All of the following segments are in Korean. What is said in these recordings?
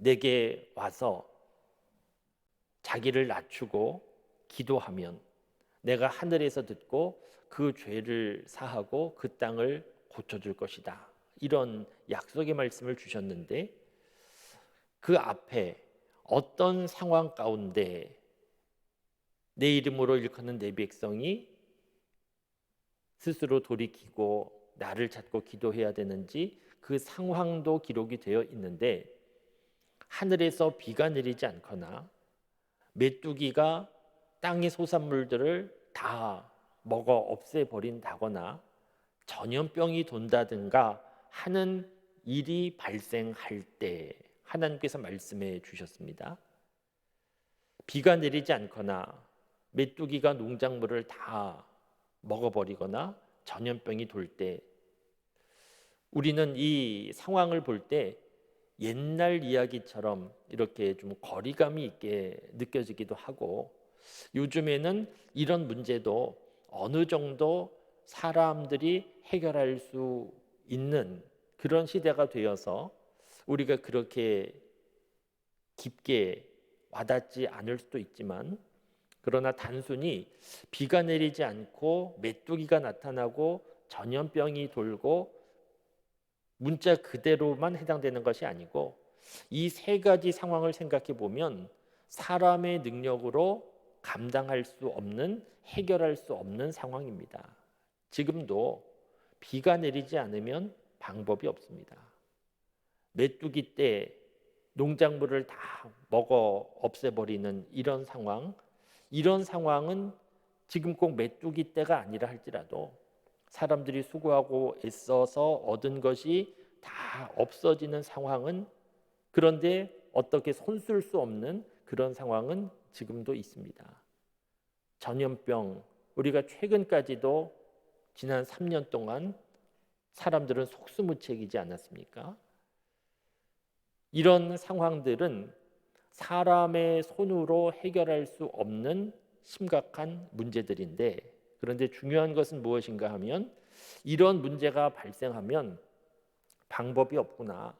내게 와서 자기를 낮추고 기도하면 내가 하늘에서 듣고 그 죄를 사하고 그 땅을 고쳐줄 것이다. 이런 약속의 말씀을 주셨는데, 그 앞에 어떤 상황 가운데 내 이름으로 일컫는 내 백성이 스스로 돌이키고 나를 찾고 기도해야 되는지, 그 상황도 기록이 되어 있는데, 하늘에서 비가 내리지 않거나 메뚜기가 땅의 소산물들을 다 먹어 없애버린다거나 전염병이 돈다든가 하는 일이 발생할 때 하나님께서 말씀해 주셨습니다. 비가 내리지 않거나 메뚜기가 농작물을 다 먹어버리거나 전염병이 돌 때, 우리는 이 상황을 볼 때 옛날 이야기처럼 이렇게 좀 거리감이 있게 느껴지기도 하고, 요즘에는 이런 문제도 어느 정도 사람들이 해결할 수 있는 그런 시대가 되어서 우리가 그렇게 깊게 와닿지 않을 수도 있지만, 그러나 단순히 비가 내리지 않고 메뚜기가 나타나고 전염병이 돌고 문자 그대로만 해당되는 것이 아니고, 이 세 가지 상황을 생각해 보면 사람의 능력으로 감당할 수 없는, 해결할 수 없는 상황입니다. 지금도 비가 내리지 않으면 방법이 없습니다. 메뚜기 때 농작물을 다 먹어 없애버리는 이런 상황은 지금 꼭 메뚜기 때가 아니라 할지라도 사람들이 수고하고 애써서 얻은 것이 다 없어지는 상황은, 그런데 어떻게 손쓸 수 없는 그런 상황은 지금도 있습니다. 전염병, 우리가 최근까지도 지난 3년 동안 사람들은 속수무책이지 않았습니까? 이런 상황들은 사람의 손으로 해결할 수 없는 심각한 문제들인데, 그런데 중요한 것은 무엇인가 하면, 이런 문제가 발생하면 방법이 없구나,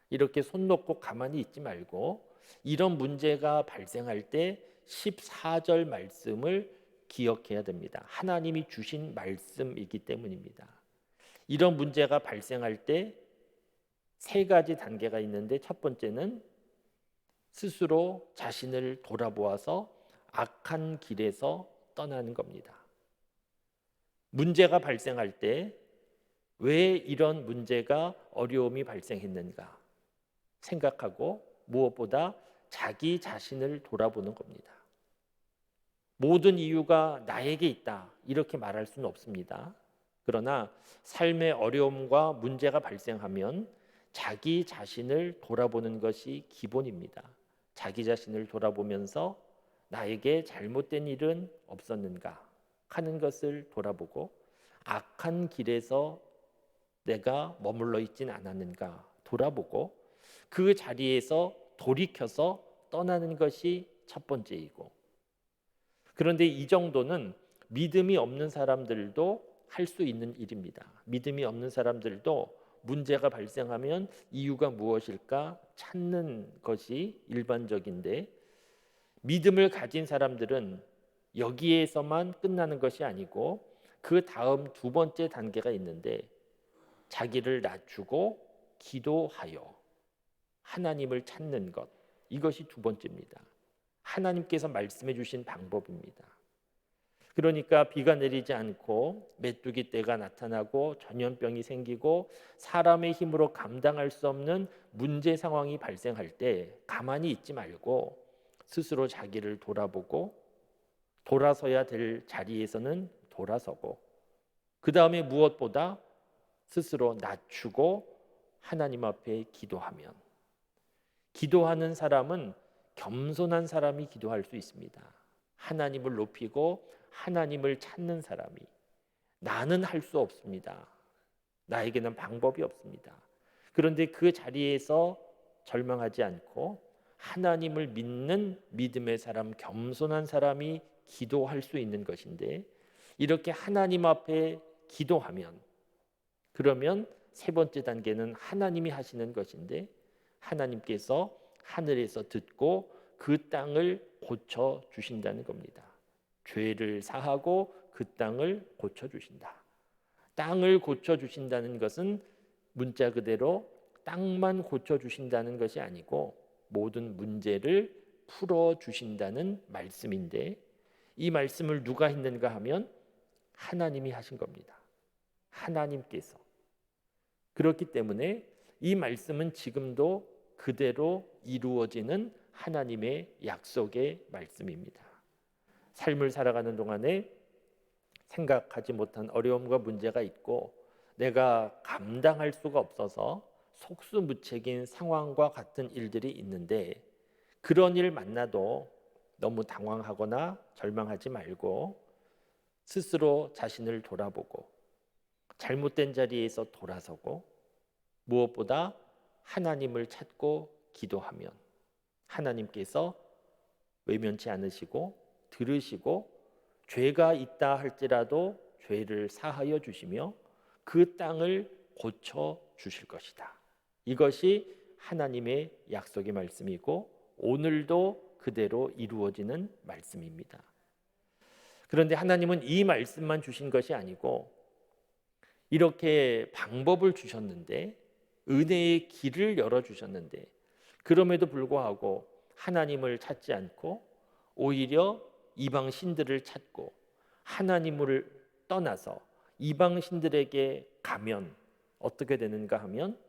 이렇게 손 놓고 가만히 있지 말고 이런 문제가 발생할 때 14절 말씀을 기억해야 됩니다. 하나님이 주신 말씀이기 때문입니다. 이런 문제가 발생할 때 세 가지 단계가 있는데, 첫 번째는 스스로 자신을 돌아보아서 악한 길에서 떠나는 겁니다. 문제가 발생할 때 왜 이런 문제가, 어려움이 발생했는가 생각하고 무엇보다 자기 자신을 돌아보는 겁니다. 모든 이유가 나에게 있다 이렇게 말할 수는 없습니다. 그러나 삶의 어려움과 문제가 발생하면 자기 자신을 돌아보는 것이 기본입니다. 자기 자신을 돌아보면서 나에게 잘못된 일은 없었는가 하는 것을 돌아보고, 악한 길에서 내가 머물러 있진 않았는가 돌아보고, 그 자리에서 돌이켜서 떠나는 것이 첫 번째이고, 그런데 이 정도는 믿음이 없는 사람들도 할 수 있는 일입니다. 믿음이 없는 사람들도 문제가 발생하면 이유가 무엇일까 찾는 것이 일반적인데, 믿음을 가진 사람들은 여기에서만 끝나는 것이 아니고 그 다음 두 번째 단계가 있는데, 자기를 낮추고 기도하여 하나님을 찾는 것, 이것이 두 번째입니다. 하나님께서 말씀해 주신 방법입니다. 그러니까 비가 내리지 않고 메뚜기 떼가 나타나고 전염병이 생기고 사람의 힘으로 감당할 수 없는 문제 상황이 발생할 때 가만히 있지 말고 스스로 자기를 돌아보고, 돌아서야 될 자리에서는 돌아서고, 그 다음에 무엇보다 스스로 낮추고 하나님 앞에 기도하면, 기도하는 사람은 겸손한 사람이 기도할 수 있습니다. 하나님을 높이고 하나님을 찾는 사람이, 나는 할 수 없습니다, 나에게는 방법이 없습니다, 그런데 그 자리에서 절망하지 않고 하나님을 믿는 믿음의 사람, 겸손한 사람이 기도할 수 있는 것인데, 이렇게 하나님 앞에 기도하면, 그러면 세 번째 단계는 하나님이 하시는 것인데, 하나님께서 하늘에서 듣고 그 땅을 고쳐 주신다는 겁니다. 죄를 사하고 그 땅을 고쳐 주신다. 땅을 고쳐 주신다는 것은 문자 그대로 땅만 고쳐 주신다는 것이 아니고 모든 문제를 풀어 주신다는 말씀인데, 이 말씀을 누가 했는가 하면 하나님이 하신 겁니다. 하나님께서. 그렇기 때문에 이 말씀은 지금도 그대로 이루어지는 하나님의 약속의 말씀입니다. 삶을 살아가는 동안에 생각하지 못한 어려움과 문제가 있고 내가 감당할 수가 없어서 속수무책인 상황과 같은 일들이 있는데, 그런 일 만나도 너무 당황하거나 절망하지 말고 스스로 자신을 돌아보고 잘못된 자리에서 돌아서고 무엇보다 하나님을 찾고 기도하면 하나님께서 외면치 않으시고 들으시고 죄가 있다 할지라도 죄를 사하여 주시며 그 땅을 고쳐 주실 것이다. 이것이 하나님의 약속의 말씀이고 오늘도 그대로 이루어지는 말씀입니다. 그런데 하나님은 이 말씀만 주신 것이 아니고 이렇게 방법을 주셨는데, 은혜의 길을 열어주셨는데, 그럼에도 불구하고 하나님을 찾지 않고 오히려 이방 신들을 찾고 하나님을 떠나서 이방 신들에게 가면 어떻게 되는가 하면,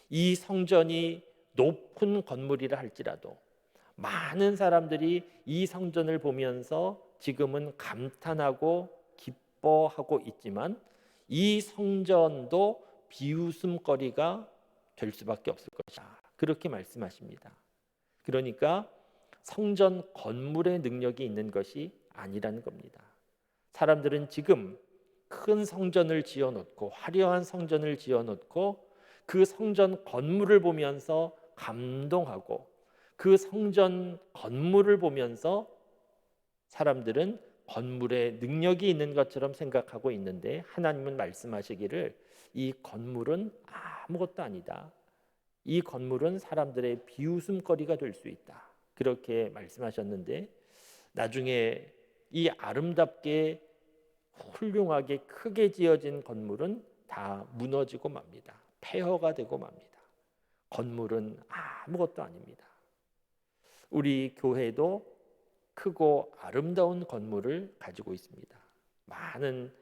이 성전이 높은 건물이라 할지라도 많은 사람들이 이 성전을 보면서 지금은 감탄하고 기뻐하고 있지만 이 성전도 비웃음거리가 될 수밖에 없을 것이다. 그렇게 말씀하십니다. 그러니까 성전 건물의 능력이 있는 것이 아니라는 겁니다. 사람들은 지금 큰 성전을 지어놓고 화려한 성전을 지어놓고 그 성전 건물을 보면서 감동하고 그 성전 건물을 보면서 사람들은 건물에 능력이 있는 것처럼 생각하고 있는데, 하나님은 말씀하시기를 이 건물은 아무것도 아니다. 이 건물은 사람들의 비웃음거리가 될 수 있다. 그렇게 말씀하셨는데, 나중에 이 아름답게 훌륭하게 크게 지어진 건물은 다 무너지고 맙니다. 폐허가 되고 맙니다. 건물은 아무것도 아닙니다. 우리 교회도 크고 아름다운 건물을 가지고 있습니다. 많은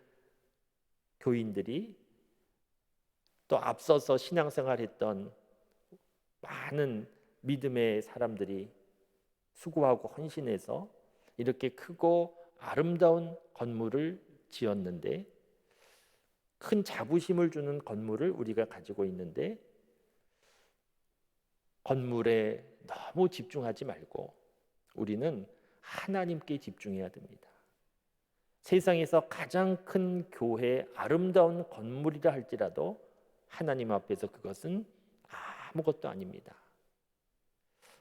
교인들이 또 앞서서 신앙생활했던 많은 믿음의 사람들이 수고하고 헌신해서 이렇게 크고 아름다운 건물을 지었는데, 큰 자부심을 주는 건물을 우리가 가지고 있는데, 건물에 너무 집중하지 말고 우리는 하나님께 집중해야 됩니다. 세상에서 가장 큰 교회, 아름다운 건물이라 할지라도 하나님 앞에서 그것은 아무것도 아닙니다.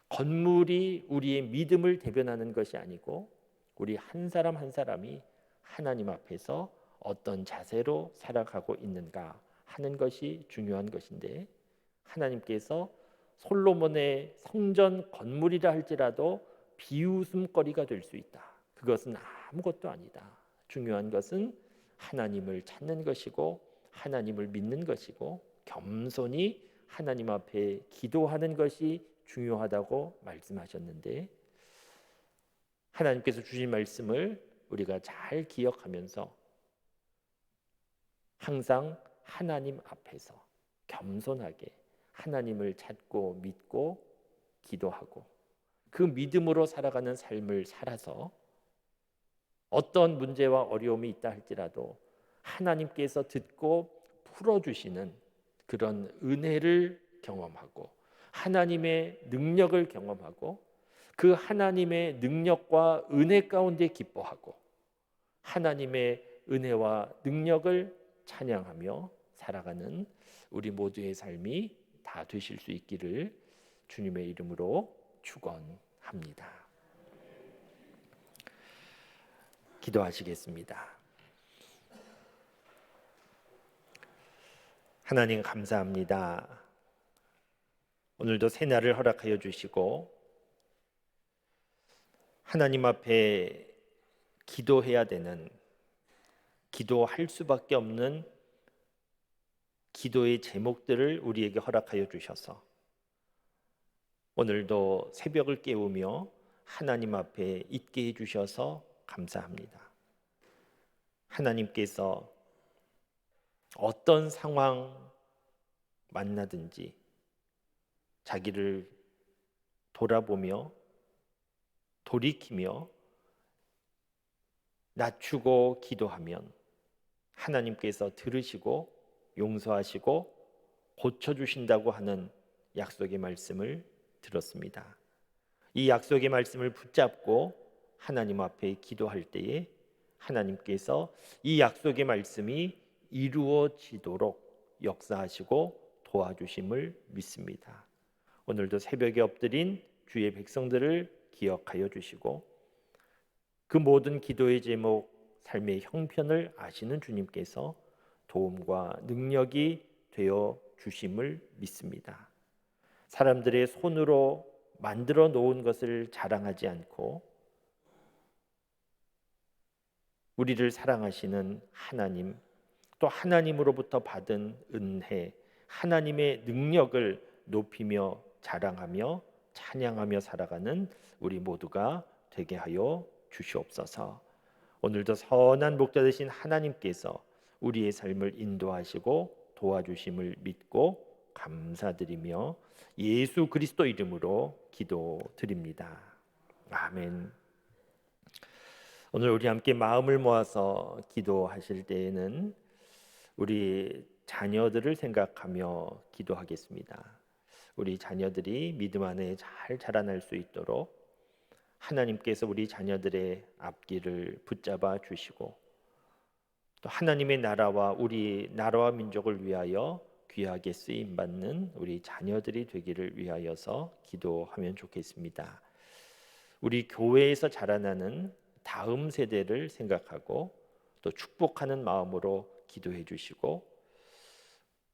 건물이 우리의 믿음을 대변하는 것이 아니고 우리 한 사람 한 사람이 하나님 앞에서 어떤 자세로 살아가고 있는가 하는 것이 중요한 것인데, 하나님께서 솔로몬의 성전 건물이라 할지라도 비웃음거리가 될 수 있다. 그것은 아무것도 아니다. 중요한 것은 하나님을 찾는 것이고 하나님을 믿는 것이고 겸손히 하나님 앞에 기도하는 것이 중요하다고 말씀하셨는데, 하나님께서 주신 말씀을 우리가 잘 기억하면서 항상 하나님 앞에서 겸손하게 하나님을 찾고 믿고 기도하고 그 믿음으로 살아가는 삶을 살아서 어떤 문제와 어려움이 있다 할지라도 하나님께서 듣고 풀어주시는 그런 은혜를 경험하고 하나님의 능력을 경험하고 그 하나님의 능력과 은혜 가운데 기뻐하고 하나님의 은혜와 능력을 찬양하며 살아가는 우리 모두의 삶이 다 되실 수 있기를 주님의 이름으로 축원합니다. 기도하시겠습니다. 하나님 감사합니다. 오늘도 새날을 허락하여 주시고 하나님 앞에 기도해야 되는, 기도할 수밖에 없는 기도의 제목들을 우리에게 허락하여 주셔서 오늘도 새벽을 깨우며 하나님 앞에 있게 해주셔서 감사합니다. 하나님께서 어떤 상황 만나든지 자기를 돌아보며 돌이키며 낮추고 기도하면 하나님께서 들으시고 용서하시고 고쳐주신다고 하는 약속의 말씀을 들었습니다. 이 약속의 말씀을 붙잡고 하나님 앞에 기도할 때에 하나님께서 이 약속의 말씀이 이루어지도록 역사하시고 도와주심을 믿습니다. 오늘도 새벽에 엎드린 주의 백성들을 기억하여 주시고 그 모든 기도의 제목, 삶의 형편을 아시는 주님께서 도움과 능력이 되어 주심을 믿습니다. 사람들의 손으로 만들어 놓은 것을 자랑하지 않고 우리를 사랑하시는 하나님, 또 하나님으로부터 받은 은혜, 하나님의 능력을 높이며 자랑하며 찬양하며 살아가는 우리 모두가 되게 하여 주시옵소서. 오늘도 선한 목자 되신 하나님께서 우리의 삶을 인도하시고 도와주심을 믿고 감사드리며 예수 그리스도 이름으로 기도드립니다. 아멘. 오늘 우리 함께 마음을 모아서 기도하실 때에는 우리 자녀들을 생각하며 기도하겠습니다. 우리 자녀들이 믿음 안에 잘 자라날 수 있도록 하나님께서 우리 자녀들의 앞길을 붙잡아 주시고 또 하나님의 나라와 우리 나라와 민족을 위하여 귀하게 쓰임 받는 우리 자녀들이 되기를 위하여서 기도하면 좋겠습니다. 우리 교회에서 자라나는 다음 세대를 생각하고 또 축복하는 마음으로 기도해 주시고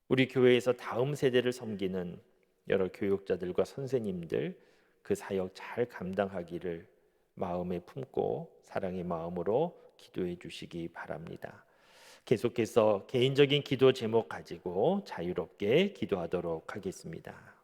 우리 교회에서 다음 세대를 섬기는 여러 교육자들과 선생님들 그 사역 잘 감당하기를 마음에 품고 사랑의 마음으로 기도해 주시기 바랍니다. 계속해서 개인적인 기도 제목 가지고 자유롭게 기도하도록 하겠습니다.